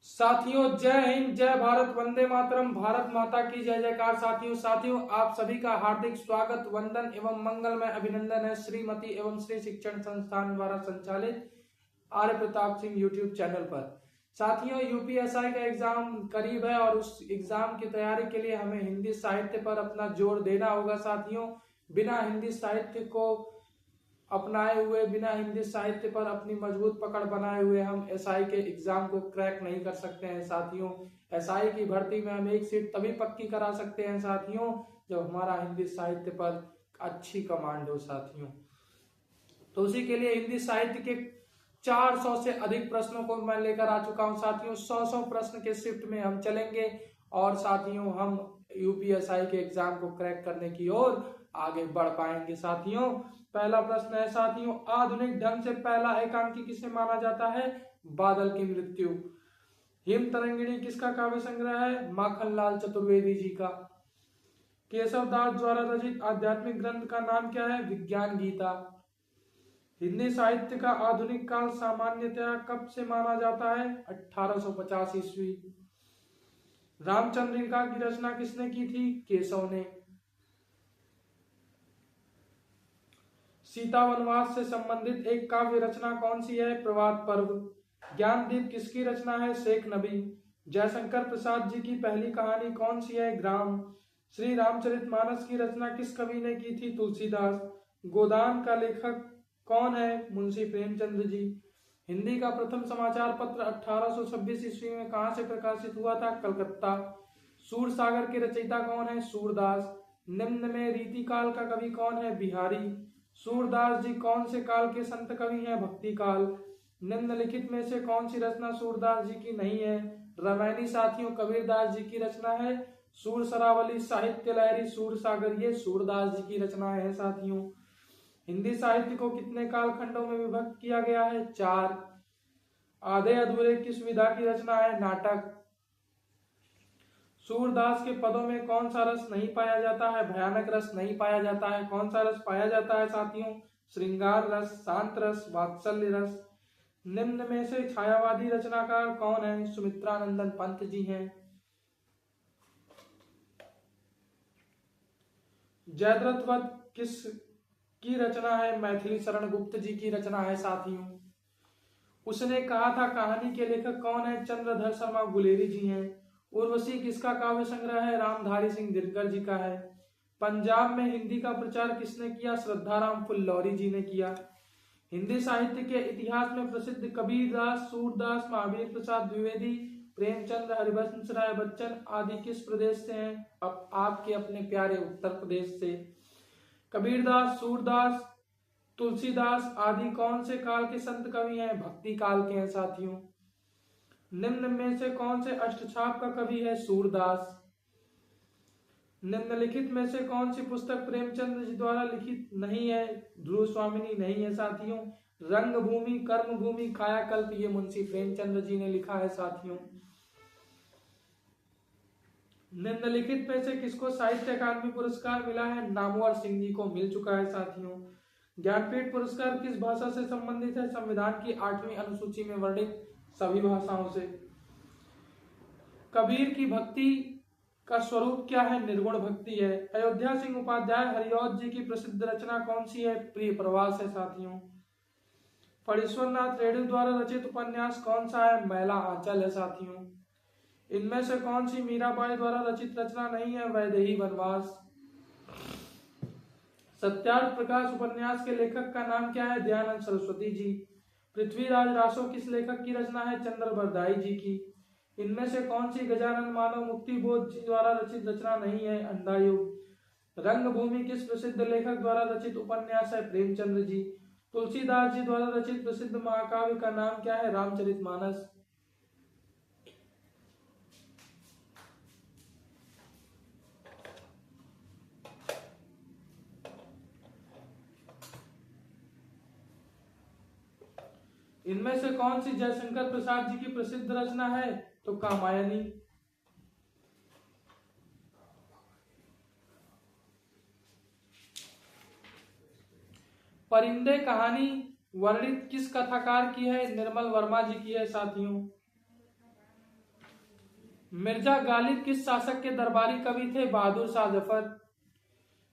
साथियों, जय हिंद, जय भारत, वंदे मातरम। भारत माता की जय जयकार। साथियों आप सभी का हार्दिक स्वागत, वंदन एवं मंगलमय अभिनंदन है श्रीमती एवं श्री शिक्षण संस्थान द्वारा संचालित आर्य प्रताप सिंह यूट्यूब चैनल पर। साथियों, यूपीएसआई का एग्जाम करीब है और उस एग्जाम की तैयारी के लिए हमें हिंदी साहित्य पर अपना जोर देना होगा। साथियों, बिना हिंदी साहित्य को अपनाए हुए, बिना हिंदी साहित्य पर अपनी मजबूत पकड़ बनाए हुए हम एसआई के एग्जाम को क्रैक नहीं कर सकते हैं। साथियों, एसआई की भर्ती में हम एक सीट तभी पक्की करा सकते हैं साथियों, जब हमारा हिंदी साहित्य पर अच्छी कमांड हो। साथियों, तो उसी के लिए हिंदी साहित्य के 400 से अधिक प्रश्नों को मैं लेकर आ चुका हूं। साथियों, 100 प्रश्न के शिफ्ट में हम चलेंगे और साथियों हम यूपीएसआई के एग्जाम को क्रैक करने की ओर आगे बढ़ पाएंगे। साथियों, पहला प्रश्न है साथियों, आधुनिक ढंग से पहला एकांकी किसे माना जाता है? बादल की मृत्यु। हिम तरंगिणी किसका काव्य संग्रह है? माखनलाल चतुर्वेदी जी का। केशव दास द्वारा रचित आध्यात्मिक ग्रंथ का नाम क्या है? विज्ञान गीता। हिंदी साहित्य का आधुनिक काल सामान्यतया कब से माना जाता है? 1850 ईस्वी। रामचंद्रिका की रचना किसने की थी? केशव ने। सीता वनवास से संबंधित एक काव्य रचना कौन सी है? प्रभात पर्व। ज्ञानदीप किसकी रचना है? शेख नबी। जयशंकर प्रसाद जी की पहली कहानी कौन सी है? ग्राम। श्री रामचरितमानस की रचना किस कवि ने की थी? तुलसीदास। गोदान का लेखक कौन है? मुंशी प्रेमचंद्र जी। हिंदी का प्रथम समाचार पत्र 1826 ईस्वी में कहां से प्रकाशित हुआ था? कलकत्ता। सूरसागर के रचयिता कौन है? सूरदास। निम्न में रीतिकाल का कवि कौन है? बिहारी। सूरदास जी कौन से काल के संत कवि हैं? भक्ति काल। निम्नलिखित में से कौन सी रचना सूरदास जी की नहीं है? रामायणी। साथियों, कबीरदास जी की रचना है। सूर सरावली, साहित्य लहरी, सूरसागर, ये सूरदास जी की रचना है। साथियों, हिंदी साहित्य को कितने कालखंडों में विभक्त किया गया है? 4। आधे अधूरे किस विधा की रचना है? नाटक। सूरदास के पदों में कौन सा रस नहीं पाया जाता है? भयानक रस नहीं पाया जाता है। कौन सा रस पाया जाता है साथियों? श्रृंगार रस, शांत रस, वात्सल्य रस। निम्न में से छायावादी रचनाकार कौन है? सुमित्रानंदन पंत जी हैं। जयद्रथ वध किस की रचना है? मैथिली शरण गुप्त जी की रचना है। साथियों, उसने कहा था कहानी के लेखक कौन है? चंद्रधर शर्मा गुलेरी जी हैं। उर्वशी किसका काव्य संग्रह है? रामधारी सिंह दिनकर जी का है। पंजाब में हिंदी का प्रचार किसने किया? श्रद्धाराम फुल्लौरी जी ने किया। हिंदी साहित्य के इतिहास में प्रसिद्ध कबीरदास, सूरदास, महावीर प्रसाद द्विवेदी, प्रेमचंद, हरिवंश राय बच्चन आदि किस प्रदेश से हैं? अब आपके अपने प्यारे उत्तर प्रदेश से। कबीरदास, सूरदास, तुलसीदास आदि कौन से काल के संत कवि हैं? भक्ति काल के हैं। साथियों, निम्न में से कौन से अष्टछाप का कवि है? सूरदास। निम्नलिखित में से कौन सी पुस्तक प्रेमचंद जी द्वारा लिखित नहीं है? ध्रुव स्वामिनी नहीं है। साथियों, रंगभूमि, कर्मभूमि, कायाकल्प, ये मुंशी प्रेमचंद जी ने लिखा है। साथियों, निम्नलिखित में से किसको साहित्य अकादमी पुरस्कार मिला है? नामवर सिंह जी को मिल चुका है। साथियों, ज्ञानपीठ पुरस्कार किस भाषा से संबंधित है? संविधान की 8वीं अनुसूची में वर्णित सभी भाषाओं से। कबीर की भक्ति का स्वरूप क्या है? निर्गुण भक्ति है। अयोध्या सिंह उपाध्याय हरिऔध जी की प्रसिद्ध रचना कौन सी है? प्रिय प्रवास है। साथियों, फणीश्वर नाथ रेणु द्वारा रचित उपन्यास कौन सा है? मैला आंचल है। साथियों, इनमें से कौन सी मीराबाई द्वारा रचित रचना नहीं है? वैदेही वनवास। सत्यार्थ प्रकाश उपन्यास के लेखक का नाम क्या है? दयानंद सरस्वती जी। पृथ्वीराज रासो किस लेखक की रचना है? चंद्र बरदाई जी की। इनमें से कौन सी गजानन मानव मुक्ति बोध जी द्वारा रचित रचना नहीं है? अंधायुग। रंगभूमि किस प्रसिद्ध लेखक द्वारा रचित उपन्यास है? प्रेमचंद्र जी। तुलसीदास जी द्वारा रचित प्रसिद्ध महाकाव्य का नाम क्या है? रामचरितमानस। इनमें से कौन सी जयशंकर प्रसाद जी की प्रसिद्ध रचना है? तो कामायनी। परिंदे कहानी वर्णित किस कथाकार की है? निर्मल वर्मा जी की है। साथियों, मिर्जा गालिब किस शासक के दरबारी कवि थे? बहादुर शाह जफर।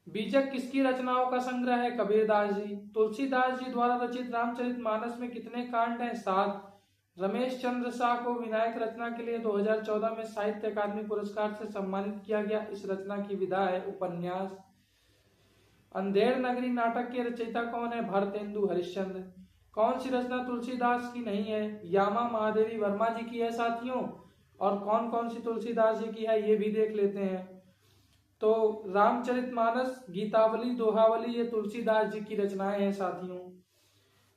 बीजक किसकी रचनाओं का संग्रह है? कबीरदास जी। तुलसीदास जी द्वारा रचित रामचरितमानस में कितने कांड हैं? 7। रमेश चंद्र शाह को विनायक रचना के लिए 2014 में साहित्य अकादमी पुरस्कार से सम्मानित किया गया। इस रचना की विधा है उपन्यास। अंधेर नगरी नाटक के रचयिता कौन है? भारतेंदु हरिश्चंद्र। कौन सी रचना तुलसीदास की नहीं है? यामा महादेवी वर्मा जी की है साथियों। और कौन कौन सी तुलसीदास जी की है ये भी देख लेते हैं। तो रामचरितमानस, गीतावली, दोहावली ये तुलसीदास जी की रचनाएं हैं साथियों।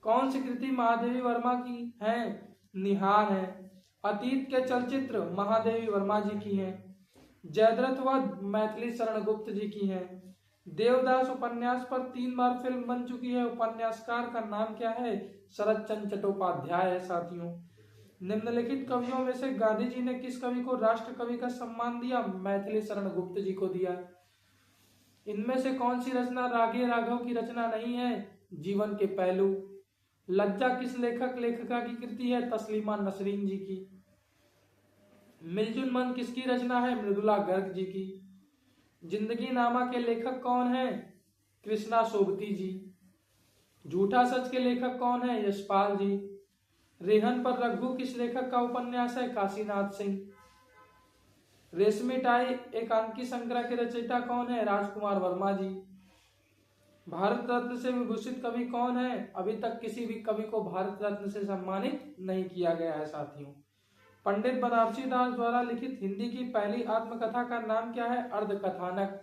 कौन सी कृति महादेवी वर्मा की है? निहार है। अतीत के चलचित्र महादेवी वर्मा जी की हैं। जयद्रथ वध मैथिली शरण गुप्त जी की हैं। देवदास उपन्यास पर 3 बार फिल्म बन चुकी है। उपन्यासकार का नाम क्या है? शरद चंद्र चट्टोपाध्याय है साथियों। निम्नलिखित कवियों में से गांधी जी ने किस कवि को राष्ट्र कवि का सम्मान दिया? मैथिली शरण गुप्त जी को दिया। इनमें से कौन सी रचना रागे राघव की रचना नहीं है? जीवन के पहलू। लज्जा किस लेखक लेखिका की कृति है? तस्लीमा नसरीन जी की। मिलजुल मन किसकी रचना है? मृदुला गर्ग जी की। जिंदगी नामा के लेखक कौन है? कृष्णा सोबती जी। झूठा सच के लेखक कौन है? यशपाल जी। रेहन पर रघु किस लेखक का उपन्यास है? काशीनाथ सिंह। रेशमी टाई एकांकी संग्रह के रचयिता कौन है? राजकुमार वर्मा जी। भारत रत्न से विभूषित कवि कौन है? अभी तक किसी भी कवि को भारत रत्न से सम्मानित नहीं किया गया है साथियों। पंडित बनारसी दास द्वारा लिखित हिंदी की पहली आत्मकथा का नाम क्या है? अर्धकथानक।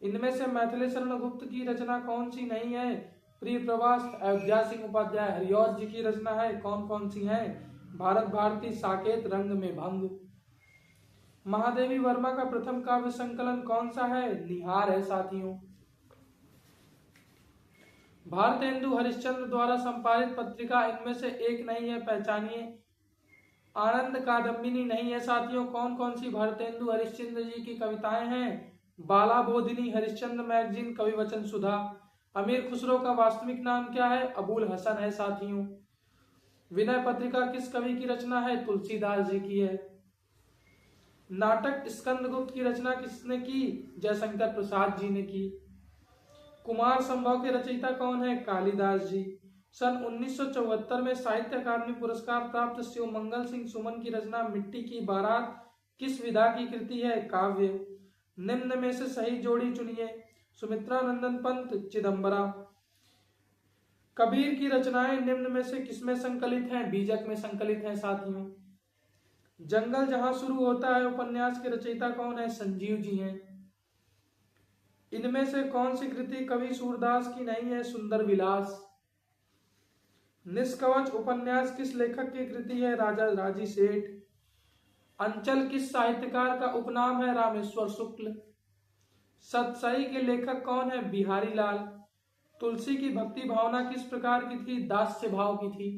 इनमें से मैथिली शरण गुप्त की रचना कौन सी नहीं है? प्रिय प्रवास अयोध्या सिंह उपाध्याय हरिऔध जी की रचना है। कौन कौन सी है? भारत भारती, साकेत, रंग में भंग। महादेवी वर्मा का प्रथम काव्य संकलन कौन सा है? निहार है साथियों। भारतेंदु हरिश्चंद्र द्वारा संपादित पत्रिका इनमें से एक नहीं है, पहचानिए। आनंद कादम्बिनी नहीं है साथियों। कौन कौन सी भारतेंदु हरिश्चंद्र जी की कविताएं हैं? बाला बोधिनी, हरिश्चंद्र मैगजीन, कवि वचन सुधा। अमीर खुसरो का वास्तविक नाम क्या है? अबुल हसन है साथियों। विनय पत्रिका किस कवि की रचना है? तुलसीदास जी की है। नाटक स्कंदगुप्त की रचना किसने की? जयशंकर प्रसाद जी ने की। कुमार संभव के रचयिता कौन है? कालिदास जी। सन 1974 में साहित्य अकादमी पुरस्कार प्राप्त शिवमंगल सिंह सुमन की रचना मिट्टी की बारात किस विधा की कृति है? काव्य। निम्न में से सही जोड़ी चुनिए। सुमित्रा नंदन पंत, चिदंबरा। कबीर की रचनाएं निम्न में से किसमें संकलित हैं? बीजक में संकलित हैं साथियों। जंगल जहां शुरू होता है उपन्यास के रचयिता कौन है? संजीव जी हैं। इनमें से कौन सी कृति कवि सूरदास की नहीं है? सुंदर विलास। निष्कवच उपन्यास किस लेखक की कृति है? राजा राजी सेठ। अंचल किस साहित्यकार का उपनाम है? रामेश्वर शुक्ल। सतसई के लेखक कौन है? बिहारी लाल। तुलसी की भक्ति भावना किस प्रकार की थी? दास्य भाव की थी।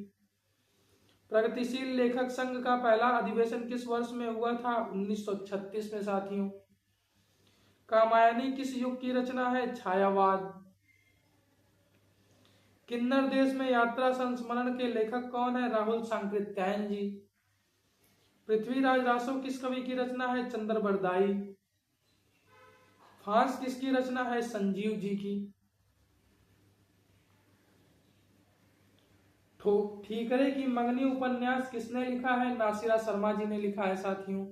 प्रगतिशील लेखक संघ का पहला अधिवेशन किस वर्ष में हुआ था? 1936 में साथियों। कामायनी किस युग की रचना है? छायावाद। किन्नर देश में यात्रा संस्मरण के लेखक कौन है? राहुल सांकृत्यायन जी। पृथ्वीराज रासो किस कवि की रचना है? चंद्र बरदाई। फांस किसकी रचना है? संजीव जी की। ठीकरे की मंगनी उपन्यास किसने लिखा है? नासिरा शर्मा जी ने लिखा है साथियों।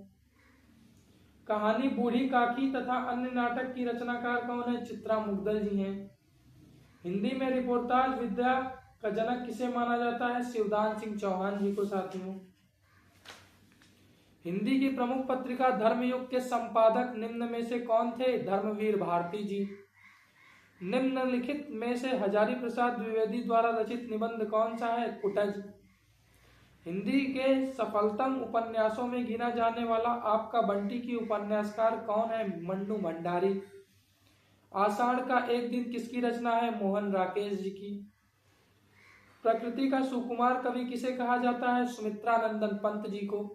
कहानी बूढ़ी काकी तथा अन्य नाटक की रचनाकार कौन है? चित्रा मुग्दल जी हैं। हिंदी में रिपोर्टाज विद्या का जनक किसे माना जाता है? शिवदान सिंह चौहान जी को साथियों। हिंदी की प्रमुख पत्रिका धर्मयुग के संपादक निम्न में से कौन थे? धर्मवीर भारती जी। निम्नलिखित में से हजारी प्रसाद द्विवेदी द्वारा रचित निबंध कौन सा है? कुटज। हिंदी के सफलतम उपन्यासों में गिना जाने वाला आपका बंटी की उपन्यासकार कौन है? मन्नू भंडारी। आषाढ़ का एक दिन किसकी रचना है? मोहन राकेश जी की। प्रकृति का सुकुमार कवि किसे कहा जाता है? सुमित्रा नंदन पंत जी को।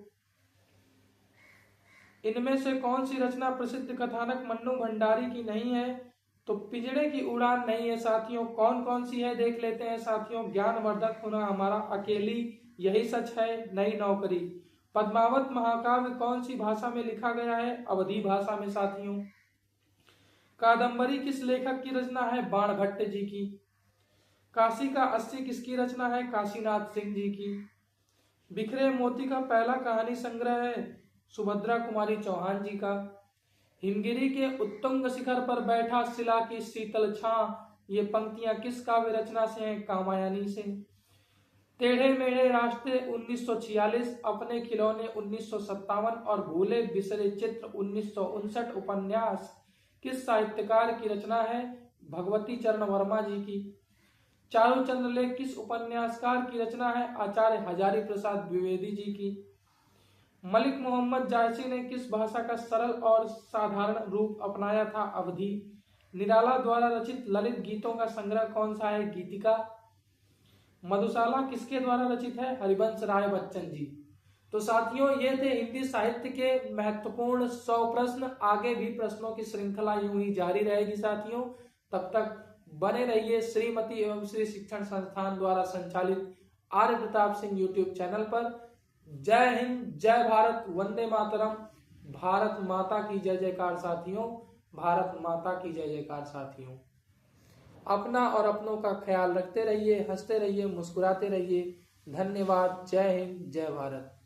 इनमें से कौन सी रचना प्रसिद्ध कथानक मन्नू भंडारी की नहीं है? तो पिंजड़े की उड़ान नहीं है साथियों। कौन कौन सी है देख लेते हैं साथियों। ज्ञानवर्धक होना हमारा अकेली, यही सच है, नई नौकरी। पद्मावत महाकाव्य कौन सी भाषा में लिखा गया है? अवधी भाषा में साथियों। कादंबरी किस लेखक की रचना है? बाणभट्ट जी की। काशी का अस्सी किसकी रचना है? काशीनाथ सिंह जी की। बिखरे मोती का पहला कहानी संग्रह है? सुभद्रा कुमारी चौहान जी का। हिमगिरी के उत्तुंग शिखर पर बैठा शिला की शीतल छां, ये पंक्तियां किस काव्य रचना से हैं? कामायनी से। टेढ़े मेढ़े रास्ते 1946, अपने खिलौने 1957 और भूले बिसरे चित्र 1959 उपन्यास किस साहित्यकार की रचना है? भगवती चरण वर्मा जी की। चारुचंद्र लेख किस उपन्यासकार की रचना है? आचार्य हजारी प्रसाद द्विवेदी जी की। मलिक मोहम्मद जायसी ने किस भाषा का सरल और साधारण रूप अपनाया था? अवधी। निराला द्वारा रचित ललित गीतों का संग्रह कौन सा है? गीतिका। मधुशाला किसके द्वारा रचित है? हरिवंश राय बच्चन जी। तो साथियों, ये थे हिंदी साहित्य के महत्वपूर्ण 100 प्रश्न। आगे भी प्रश्नों की श्रृंखला यूं ही जारी रहेगी साथियों। तब तक बने रहिए श्रीमती एवं श्री शिक्षण संस्थान द्वारा संचालित आर्य प्रताप सिंह यूट्यूब चैनल पर। जय हिंद, जय भारत, वंदे मातरम। भारत माता की जय जयकार साथियों। भारत माता की जय जयकार साथियों। अपना और अपनों का ख्याल रखते रहिए, हंसते रहिए, मुस्कुराते रहिए। धन्यवाद। जय हिंद, जय भारत।